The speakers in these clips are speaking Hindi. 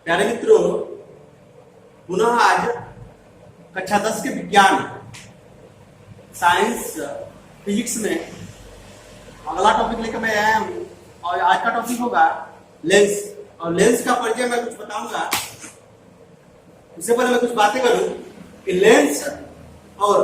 प्यारे मित्रों, पुनः आज कक्षा 10 के विज्ञान साइंस फिजिक्स में अगला टॉपिक लेकर मैं आया हूँ और आज का टॉपिक होगा लेंस। और लेंस का परिचय मैं कुछ बताऊंगा। उससे पहले मैं कुछ बातें करूं कि लेंस और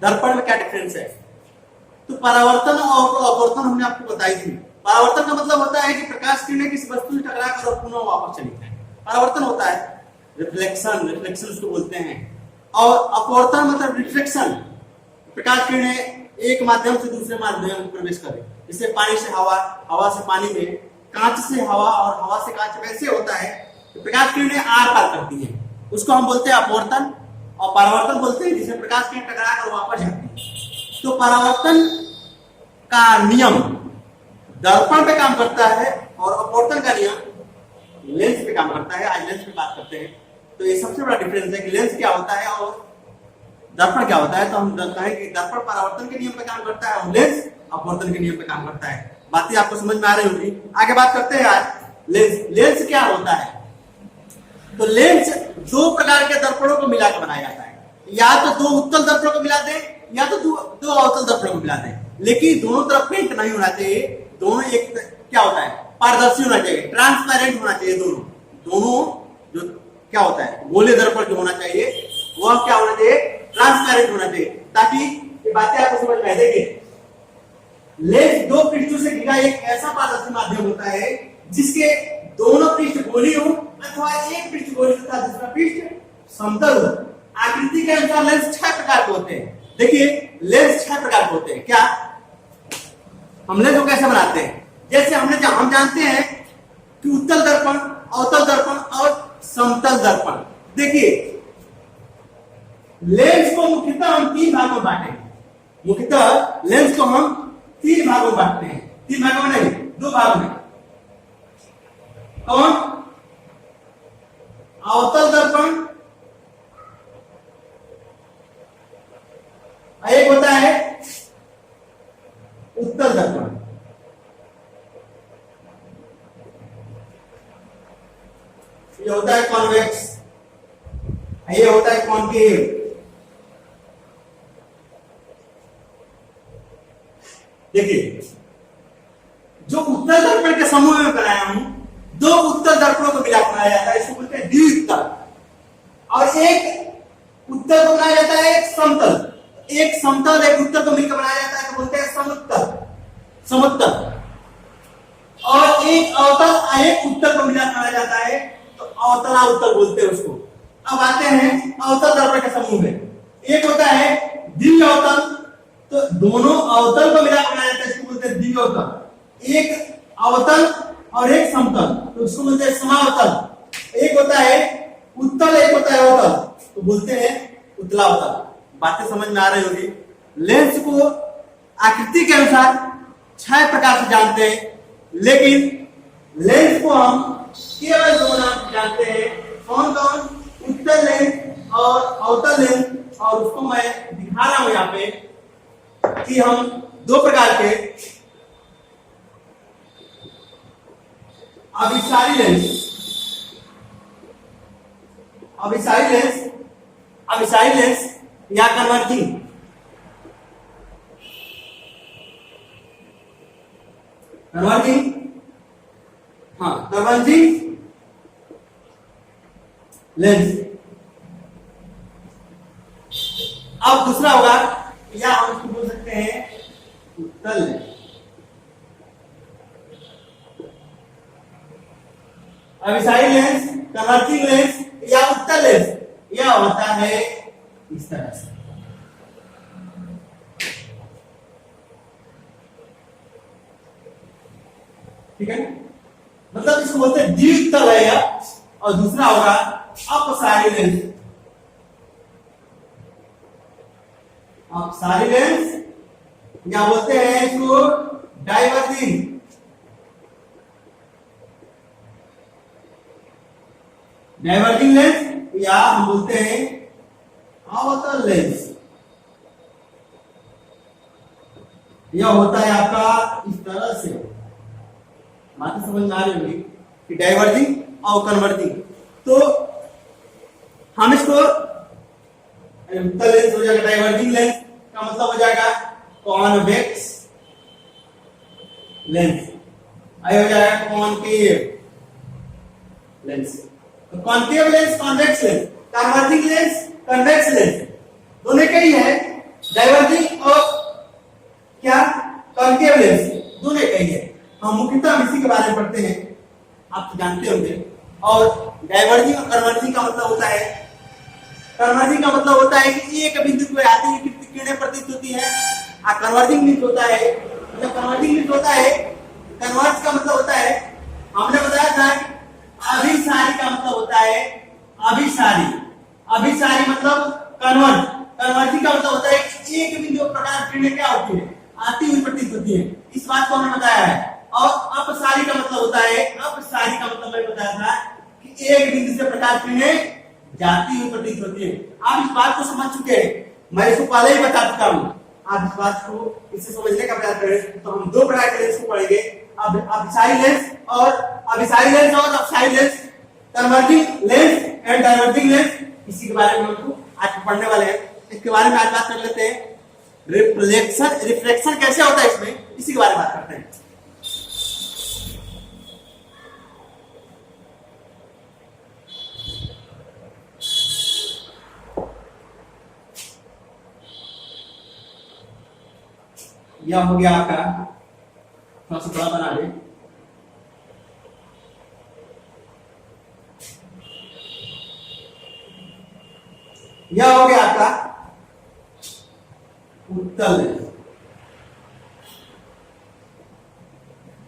दर्पण में क्या डिफरेंस है। तो परावर्तन और अपवर्तन हमने आपको बताई थी। परावर्तन का मतलब होता है कि प्रकाश किरणें किसी वस्तु से टकराकर और पुनः वापस चली जाए। परावर्तन होता है रिफ्लेक्शन उसको बोलते हैं। और अपवर्तन मतलब रिफ्लेक्शन, प्रकाश किरणें एक माध्यम से दूसरे माध्यम में प्रवेश करें। जैसे पानी से हवा, हवा से पानी में, कांच से हवा और हवा से कांच। वैसे होता है कि प्रकाश किरणें आर पार करती हैं, उसको हम बोलते हैं अपवर्तन। और परावर्तन बोलते हैं जिसे प्रकाश किरणें टकराकर वापस जाती है। तो परावर्तन का नियम दर्पण पे काम करता है और अपवर्तन का नियम लेंस पे काम करता है। आज लेंस पे बात करते हैं। तो ये सबसे बड़ा डिफरेंस है कि लेंस क्या होता है और दर्पण क्या होता है। तो हम कहें कि दर्पण परावर्तन के नियम पे काम करता है और लेंस अपवर्तन के नियम पे काम करता है। बातें आपको समझ में आ रही होगी। आगे बात करते हैं आज लेंस क्या होता है। तो लेंस दो प्रकार के दर्पणों को मिलाकर बनाया जाता है। या तो दो उत्तल दर्पणों को मिला दे या तो दो अवतल दर्पणों को मिला दे। लेकिन दोनों तरफ पेंट नहीं होना चाहिए। दोनों एक क्या होता है, पारदर्शी होना चाहिए, ट्रांसपेरेंट होना चाहिए। दोनों जो क्या होता है, गोले दर्पण जो होना चाहिए वह क्या होना चाहिए, ट्रांसपेरेंट होना चाहिए। ताकि ये बातें आपको समझ में आ। देखिए, लेंस दो पृष्ठों से घिरा एक ऐसा पारदर्शी माध्यम होता है जिसके दोनों पृष्ठ गोली हो अथवा एक पृष्ठ गोली तथा दूसरा पृष्ठ समतल हो। आकृति के अनुसार लेंस 6 प्रकार के होते हैं। देखिए, लेंस 6 प्रकार के होते हैं। क्या हम लेंस को कैसे बनाते हैं? जैसे हम जानते हैं कि उत्तल दर्पण, अवतल दर्पण और समतल दर्पण। देखिए, लेंस को मुख्यतः हम 3 भागों में बांटेंगे। मुख्यतः लेंस को हम 3 भागों में बांटते हैं। 3 भागों में नहीं, 2 भागों में। कौन? अवतल दर्पण, एक होता है उत्तल दर्पण। ये होता है कॉन्वेक्स, ये होता है कॉन्केव। देखिए, जो उत्तल दर्पण के समूह में बनाया हूं, 2 उत्तल दर्पणों को मिलाकर बनाया जाता है, इसको बोलते हैं द्विउत्तल। और एक उत्तल को बनाया जाता है एक समतल। एक समतल एक उत्तल को मिलकर बनाया जाता है तो बोलते हैं समुत्तल। और एक अवतल एक उत्तल को मिलाकर बनाया जाता है तो अवतला उत्तल बोलते हैं उसको। अब आते हैं अवतल दर्पण के समूह में। एक होता है द्विअवतल, तो दोनों अवतल को मिलाकर बनाया जाता है, इसको बोलते हैं द्विअवतल। एक अवतल और एक समतल, तो उसको बोलते हैं समावतल। एक होता है उत्तल, एक होता है अवतल, तो बोलते हैं उत्तलावतल। बातें समझ में आ रही होगी। लेंस को आकृति के अनुसार 6 प्रकार से जानते हैं, लेकिन लेंस को हम केवल 2 नाम से जानते हैं। कौन कौन? उत्तल लेंस और अवतल लेंस। और उसको मैं दिखा रहा हूं यहाँ पे कि हम 2 प्रकार के अभिसारी लेंस या कन्वर्जिंग लेंस। अब दूसरा होगा, या हम इसको बोल सकते हैं उत्तल लेंस। अभिसारी लेंस, कन्वर्जिंग लेंस या उत्तल लेंस, यह होता है इस तरह से। ठीक है, मतलब इसको बोलते हैं द्विउत्तल है यह। और दूसरा होगा अपसारी लेंस। अपसारी लेंस क्या बोलते हैं इसको? डाइवर्जिंग। डाइवर्जिंग लेंस या हम बोलते हैं अवतल लेंस। यह होता है आपका इस तरह से। बात समझ में आ रही होगी कि डाइवर्जिंग और कन्वर्जिंग। तो हम इसको उत्तल लेंस हो जाएगा, डाइवर्जिंग लेंस का मतलब हो जाएगा कॉन्वेक्स लेंस, आई हो जाएगा कॉनकेव लेंस। तो concave lens, convex lens, converging lens, convex lens, दोनों का ही है। डाइवर्जिंग और क्या कॉनकेव लेंस दोनों का ही है। हम मुख्यतः हम इसी के बारे में पढ़ते हैं, आप तो जानते होंगे। और डाइवर्जिंग और कन्वर्जिंग का मतलब होता है, कन्वर्जिंग का मतलब होता है कि एक बिंदु पर आती हुई किरणें प्रतीत होती है। कन्वर्जिंग मीन्स होता है, मतलब कन्वर्जिंग मीन्स होता है, कन्वर्ज का मतलब होता है, हमने बताया था अभिसारी का मतलब होता है अभिसारी, अभिसारी मतलब कन्वर्ज, कन्वर्जिंग का मतलब होता है कि एक बिंदु पर प्रकाश किरणें क्या होती है, आती हुई प्रतीत होती है। इस बात को हमने बताया है। और अपसारी का मतलब होता है, अपसारी का मतलब मैंने बताया था कि एक बिंदु से प्रकाश किरणें जाती हुई प्रतीत होती है। आप इस बात को समझ चुके हैं, मैं इसको पहले ही बता चुका हूं। आप इस बात को इससे समझने का प्रयास करें तो हम दो प्रकार के लेंस को पढ़ेंगे, अभिसारी लेंस और अभिसारी लेंस और अपसारी lens, converging lens and diverging lens. इसी के बारे में हम आज पढ़ने वाले हैं। इसके बारे में आज बात कर लेते हैं। रिफ्लेक्शन, रिफ्लेक्शन कैसे होता है इसमें, इसी के बारे में बात करते हैं। यह हो गया आपका, थोड़ा सा बड़ा बना दे। यह हो गया आपका उत्तल लेंस,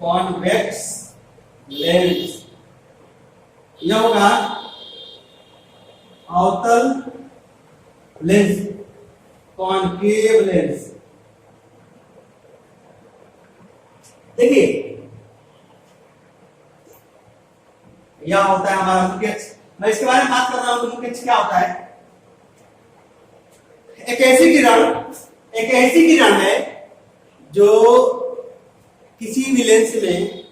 कॉन्वेक्स लेंस। यह होगा अवतल लेंस, कॉनकेव लेंस। देखिए यह होता है हमारा मुख्य अक्ष। मैं इसके बारे में बात कर रहा हूं तो मुख्य अक्ष क्या होता है? एक ऐसी किरण है जो किसी भी लेंस में,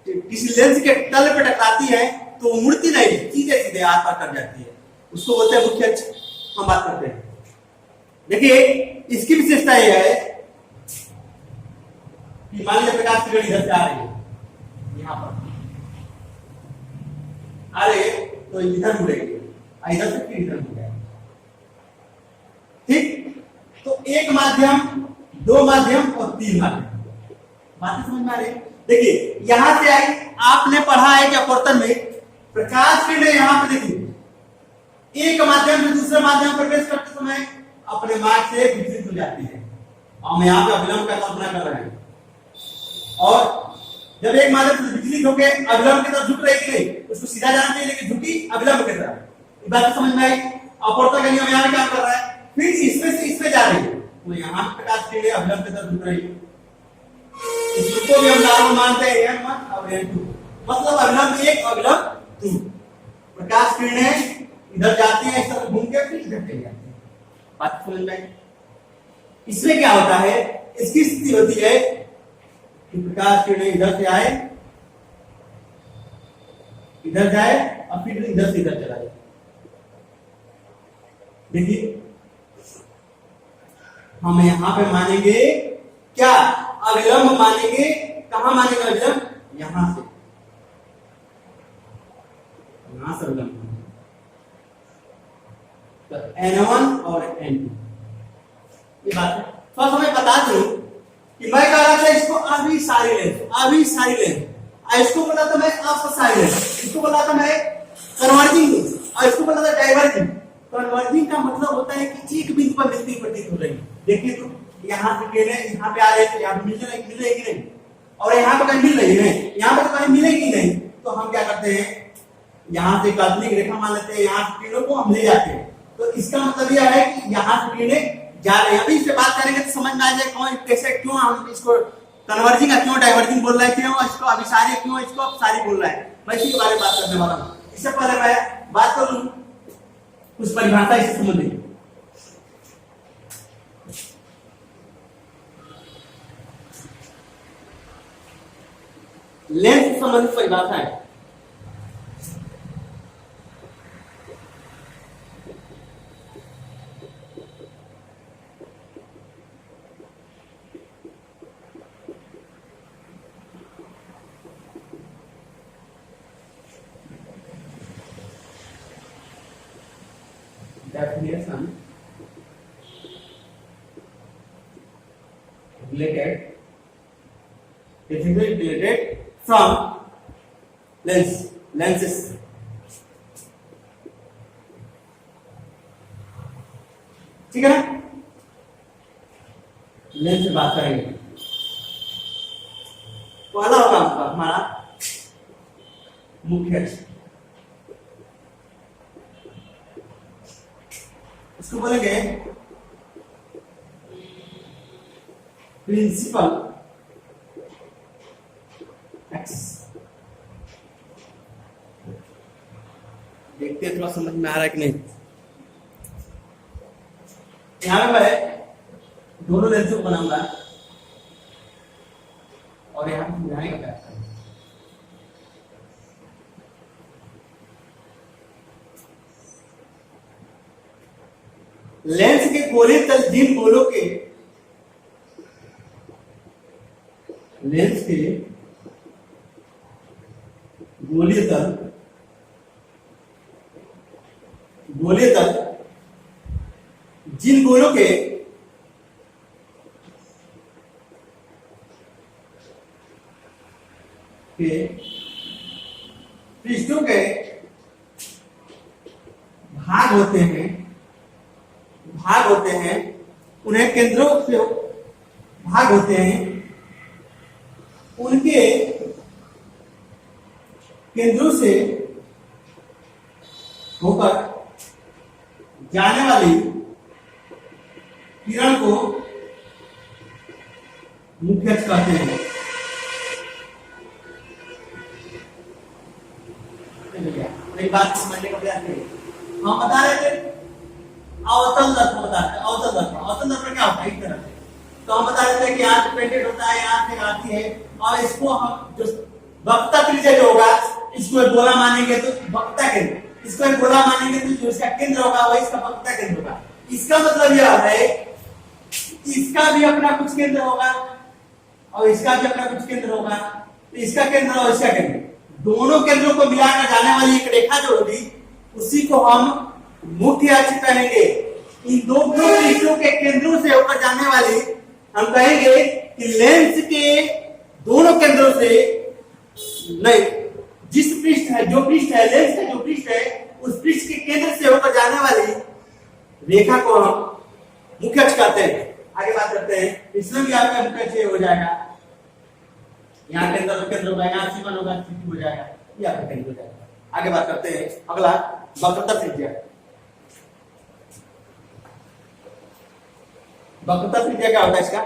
किसी लेंस के तल पे टकराती है तो मुड़ती नहीं, सीधे सीधे आर पार कर जाती है, उसको बोलते हैं मुख्य अक्ष। हम बात करते हैं। देखिए इसकी विशेषता यह है कि मान लीजिए प्रकाश किरण इधर से आ रही है, यहां पर आ रही है तो इधर मुड़ेगी, इधर से फिर इधर मुड़ेगी। ठीक, तो एक माध्यम, दो माध्यम और तीन माध्यम। बातें समझ में आ रही है? देखिए यहां से आई, आपने पढ़ा है कि अपवर्तन में प्रकाश किरणें यहां पर देखिए एक माध्यम से दूसरे माध्यम पर प्रवेश करते समय अपने मार्ग से विचलित हो जाती है। हम यहाँ पे अविलंब का कल्पना कर रहे हैं, और जब एक माध्यम से विचलित होकर अविलंब की तरफ झुक रही थी, उसको सीधा जाना चाहिए लेकिन झुकी अविलंब की तरफ। ये बात समझ में आई? अपवर्तन का नियम यहाँ पे काम कर रहा है। फिर इसमें से इसमें जा रही है तो यहाँ प्रकाश किरणें अविलंब की तरफ झुक रही है। इसको भी हम नॉर्मल मानते हैं n1 और n2, मतलब अविलंब 1 अविलंब 2। प्रकाश किरणें इधर जाती हैं, इस तरफ घूम के फिर इधर चली जाती है। बात समझ में आई? इसमें क्या होता है, इसकी स्थिति होती है कि प्रकाश किरणें इधर से आए, इधर जाए और फिर इधर से इधर चला जाए। देखिए हम यहां पे मानेंगे क्या, अविलंब मानेंगे। कहां मानेंगे अविलंब? यहां से, यहां से अविलंब। तो n1 और n2 ये बात है। तो हमें बता दूं कि मैं कह रहा था इसको अभिसारी लेंस, अभिसारी लेंस, इसको बोला था मैं अपसारी लेंस, इसको बोला था मैं कन्वर्जिंग लेंस, और इसको बोला था डाइवर्जिंग। कन्वर्जिंग का मतलब होता है कि एक बिंदु पर मिलती प्रतीत हो रही है। देखिए तो यहाँ से किरणें यहाँ पे आ रही है, यहाँ पे मिल रहेगी नहीं, और यहाँ पे कहीं मिल रही है, यहाँ पे तो कहीं मिलेगी नहीं। तो हम क्या करते हैं, यहाँ से काल्पनिक रेखा मान लेते हैं, यहाँ से किरणों को हम ले जाते हैं। तो इसका मतलब यह है कि यहाँ से किरणें जा रहे हैं। अभी इस पे बात करेंगे तो समझ में आ जाए कौन कैसे, क्यों हम इसको कन्वर्जिंग क्यों डाइवर्जिंग बोल रहे हैं, क्यों इसको अभिसारी, क्यों इसको अपसारी बोल रहे हैं। मैं इसी के बारे में बात करने वाला हूँ। इससे पहले मैं बात करूँ कुछ परिभाषा इससे संबंधित। लेंस से संबंधित परिभाषा है। definition related from lenses. ठीक है ना, लेंस से बात करेंगे। पहला होगा आपका हमारा मुख्य अक्ष, इसको बोलेंगे प्रिंसिपल एक्सिस। देखते हैं थोड़ा समझ में आ रहा है कि नहीं। यहां पे मैं दोनों लेंसों को बनाऊंगा और यहां पे समझाने का प्रयास करूंगा। लेंस के गोले तल जिन गोलों के लेंस के गोले तल जिन गोलों के पृष्ठों के भाग होते हैं उन्हें केंद्रों से भाग होते हैं, उनके केंद्रों से होकर जाने वाली किरण को मुख्य अक्ष कहते हैं। एक बात समझने का प्रयास करिए। हम बता रहे थे अवतल दर्पण अवतल दर्पण क्या होता है? एक तरह से तो हम बता रहे थे कि यहाँ पेंटेड होता है, यहाँ से आती है, और इसको हम जो वक्रता त्रिज्या जो होगा इसको एक गोला मानेंगे तो वक्रता केंद्र, इसको एक गोला मानेंगे तो जो इसका केंद्र होगा वही इसका वक्रता केंद्र होगा। इसका मतलब यह है इसका भी अपना कुछ केंद्र होगा और इसका भी अपना कुछ केंद्र होगा, इसका केंद्र और इसका केंद्र, दोनों केंद्रों को मिलाकर जाने वाली एक रेखा जो होगी उसी को हम मुख्य अक्ष कहेंगे। इन दोनों पृष्ठों के केंद्रों से होकर जाने वाली हम कहेंगे कि लेंस के दोनों केंद्रों से नहीं, जिस पृष्ठ है जो पृष्ठ है लेंस का जो पृष्ठ है उस पृष्ठ के केंद्र से होकर जाने वाली रेखा को हम मुख्य अक्ष कहते हैं। आगे बात करते हैं, इसमें भी आपका मुख्य अक्ष हो जाएगा, यहाँ केंद्र होगा, यहाँ C1 होगा, C2 हो जाएगा, ये आपका केंद्र हो जाएगा। आगे बात करते हैं अगला वक्रता त्रिज्या। वक्रता त्रिज्या क्या होता है इसका?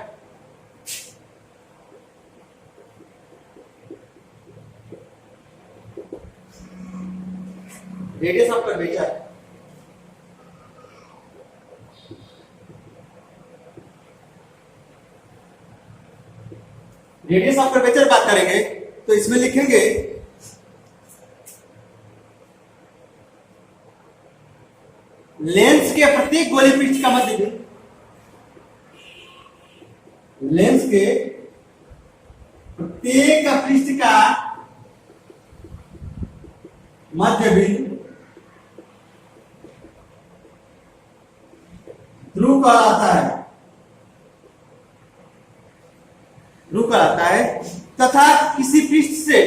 Radius of curvature. Radius of curvature बात करेंगे तो इसमें लिखेंगे लेंस के प्रत्येक गोलीय पृष्ठ का मध्य बिंदु, लेंस के प्रत्येक पृष्ठ का मध्य बिंदु ध्रुव कहलाता है तथा किसी पृष्ठ से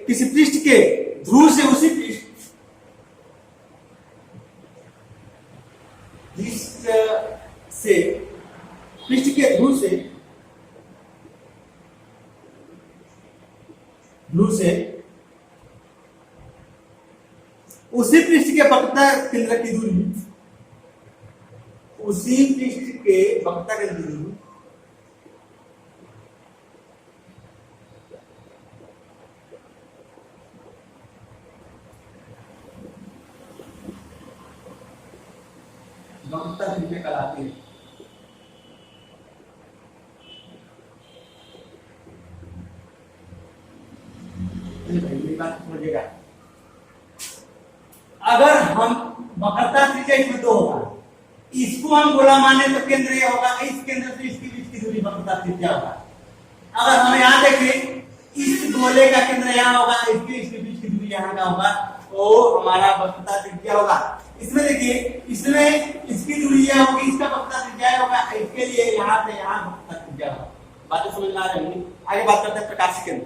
किसी पृष्ठ के ध्रुव से उसी पृष्ठ के ध्रुव से उसी पृष्ठ के वक्रता केंद्र की दूरी, उसी पृष्ठ के वक्रता केंद्र की दूरी वक्रता त्रिज्या कहलाती है। मेरी बात समझिएगा, अगर हम वक्रता त्रिज्या इसमें दो होगा, इसको हम गोला माने तो केंद्र ये होगा, इस केंद्र से इसके बीच की दूरी वक्रता त्रिज्या होगा। अगर हम यहाँ देखें इस गोले का केंद्र यहाँ होगा, इसके बीच की दूरी यहाँ का होगा, तो हमारा वक्रता त्रिज्या होगा। इसमें देखिए, इसमें इसकी दूरी यह होगी, इसका वक्रता त्रिज्या होगा, इसके लिए यहाँ से यहाँ वक्रता त्रिज्या होगा। बातें समझ में आ रही है? आगे बात करते हैं प्रकाशिक केंद्र।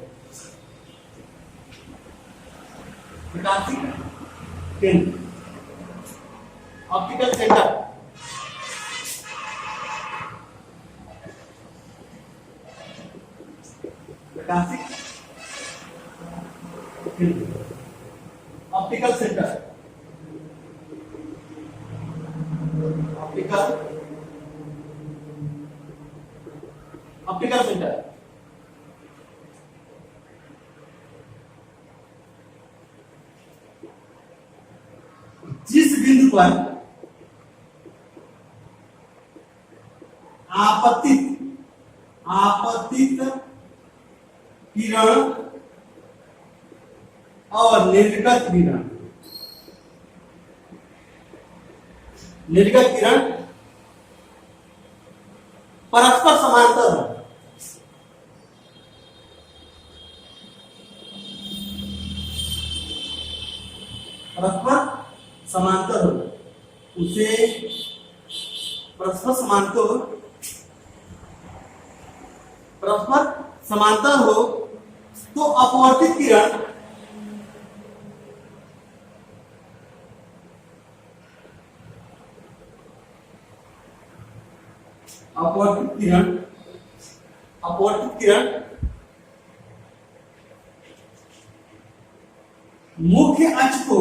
प्रकाशिक केंद्र, ऑप्टिकल सेंटर। प्रकाशिक केंद्र, ऑप्टिकल सेंटर, ऑप्टिकल सेंटर। जिस बिंदु पर आपतित किरण और निर्गत किरण परस्पर समांतर हो, उसे परस्पर समांतर हो तो अपवर्तित किरण मुख्य अक्ष को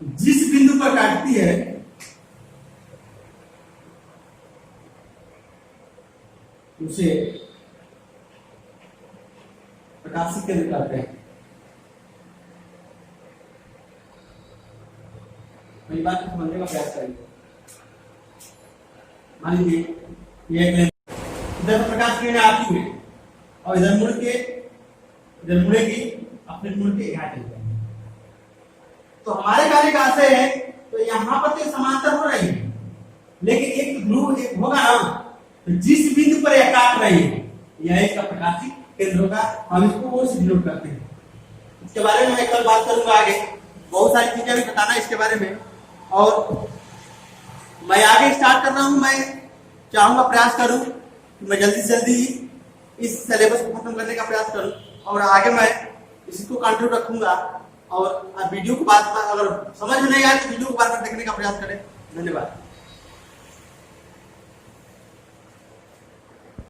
जिस बिंदु पर काटती है उसे प्रकाशिक केंद्र कहते हैं। मेरी बात को समझने का प्रयास करेंगे। मान लीजिए ये इधर प्रकाश किरण आती है और इधर मुड़ेगी, अपने मुड़ के यहाँ चल जाएगी। तो हमारे कार्य का आशय है, तो यहाँ पर तो समांतर हो रही है, लेकिन एक ध्रुव एक होगा ना, तो जिस बिंदु पर यह काट रही है यह इसका प्रकाशिक केंद्र होगा। हम इसको वो से डिनोट करते हैं। इसके बारे में मैं कल बात करूंगा आगे, बहुत सारी चीजें भी बताना इसके बारे में। और मैं आगे स्टार्ट कर रहा हूं, मैं चाहूंगा प्रयास करूं कि मैं जल्दी से जल्दी इस सिलेबस को खत्म करने का प्रयास करूं और आगे मैं इसी को कंटिन्यू रखूंगा। और वीडियो को बार बार अगर समझ में नहीं आए तो वीडियो को बार बार देखने का प्रयास करें। धन्यवाद।